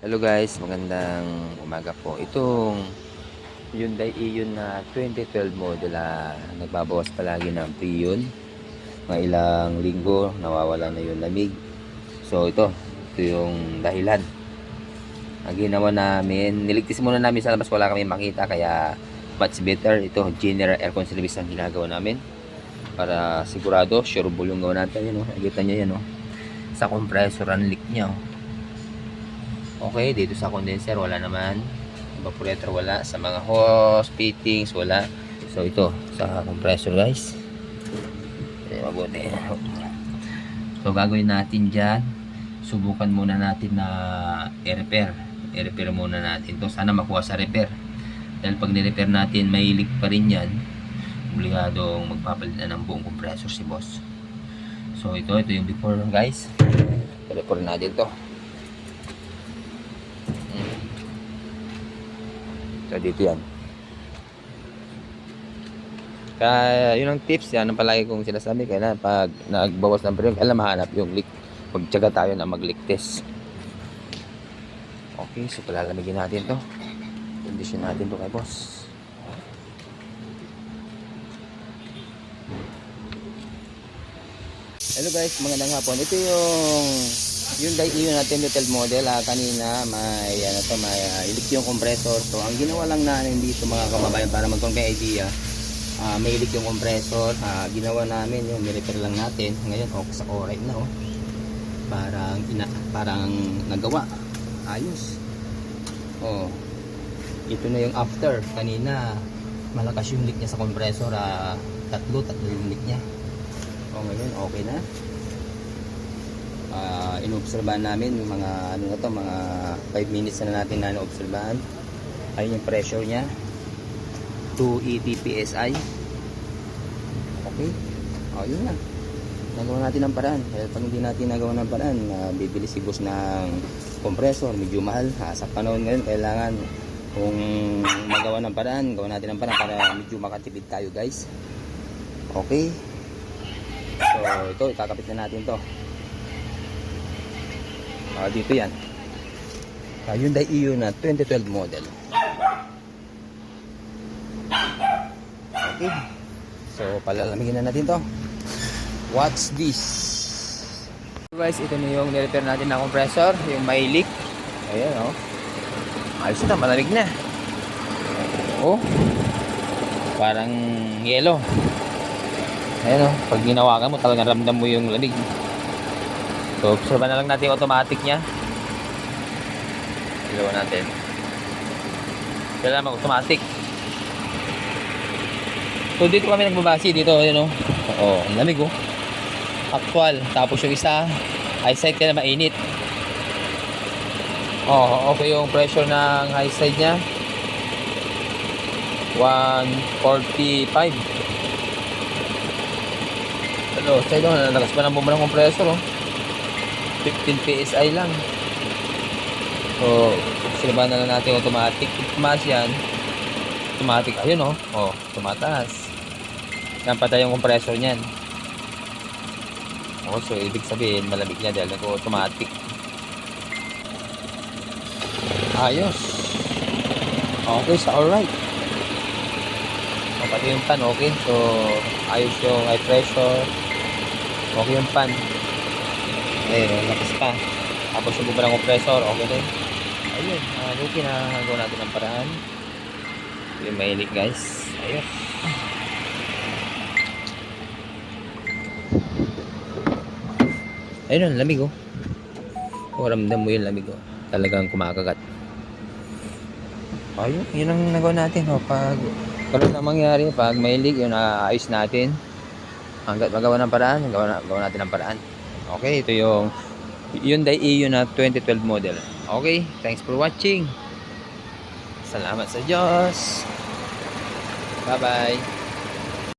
Hello guys, magandang umaga po. Itong Hyundai Ion na 2012 model, nagbabawas palagi ng pre-yun. Mga ilang linggo nawawala na yung lamig. So ito yung dahilan. Ang ginawa namin, niligtis muna namin sa labas, wala kami makita, kaya much better ito, general aircon service ang ginagawa namin para sigurado sure yung gawa natin. Yun, nakita nyo yan, sa compressor ang leak nya. Okay, dito sa condenser wala naman, evaporator wala, sa mga hose fittings wala. So ito sa compressor guys, mabuti. So gagawin natin dyan, subukan muna natin na i-repair muna natin to. Sana makuha sa repair, dahil pag ni-repair natin may leak pa rin yan, obligadong magpapalit na ng buong compressor si boss. So ito yung before guys, i-repair natin to. So dito yan. Kaya yun ang tips, yan ang palagi kong sinasabi. Kaya pag nagbawas ng pressure, alam mahanap yung leak. Magtyaga tayo na mag-leak test. Okay, so palalamigin natin to. Condition natin to kay boss. Hello guys, magandang hapon. Ito yung Hyundai Ion na 2012 model. Kanina may leak yung compressor. So ang ginawa lang namin dito mga kababayan, para magkaroon kayo idea, may leak yung compressor. Ginawa namin yung ni-repair lang natin. Ngayon okay sa alright na, parang nagawa ayos. Ito na yung after. Kanina malakas yung leak niya sa compressor, tatlo yung leak niya. Ngayon okay na. Inobserbahan namin yung mga mga 5 minutes na natin na inobserbahan. Ayun yung pressure niya, 280 PSI. Okay, yun na, nagawa natin ng paraan. Dahil pag hindi natin nagawa ng paraan, bibili si boss ng compressor, medyo mahal. Sa panahon ngayon kailangan, kung magawa ng paraan, gawa natin ng paraan para medyo makatipid tayo guys. Okay, so ito ikakapit na natin to. Dito yan, Hyundai Ion na 2012 model. Okay, so palalamigin na natin to. What's this? Guys, ito na yung nirepair natin na compressor, yung may leak. Ayan, ayos na, malamig na. Parang yellow. Ayan, pag ginawakan mo talagang ramdam mo yung lamig. So observe na lang natin yung automatic nya. Ilawan natin. Kailangan mag-automatic. So dito kami nagbabase dito, ayan, ang lamig, actual. Tapos yung isa, high side kaya mainit. Okay yung pressure ng high side nya, 145. Low side, nalakas pa ng bomba ng compressor, 15 PSI lang. So sinabahan na lang natin automatic. Tumaas yan, automatic, ayun, tumataas. Yan, patay yung compressor nyan. So ibig sabihin malamig niya dahil nag-automatic. Ayos. Okay, sa alright. Pati yung pan okay. So ayos yung high pressure. Okay yung pan. Ayun, lakas pa. Tapos yung bumba ng compressor, okay din. Ayun, okay na, gawin natin ang paraan. Yung may leak guys. Ayun. Ayun, lamig, ramdam mo yung lamig, talagang kumakagat. Ayun, yun ang nagawa natin, pag karoon na mangyari, pag may leak, yun ayos natin. Hanggat magawa ng paraan, gawa natin ang paraan. Okay, ito yung Hyundai Ion na 2012 model. Okay, thanks for watching. Salamat sa Diyos. Bye bye.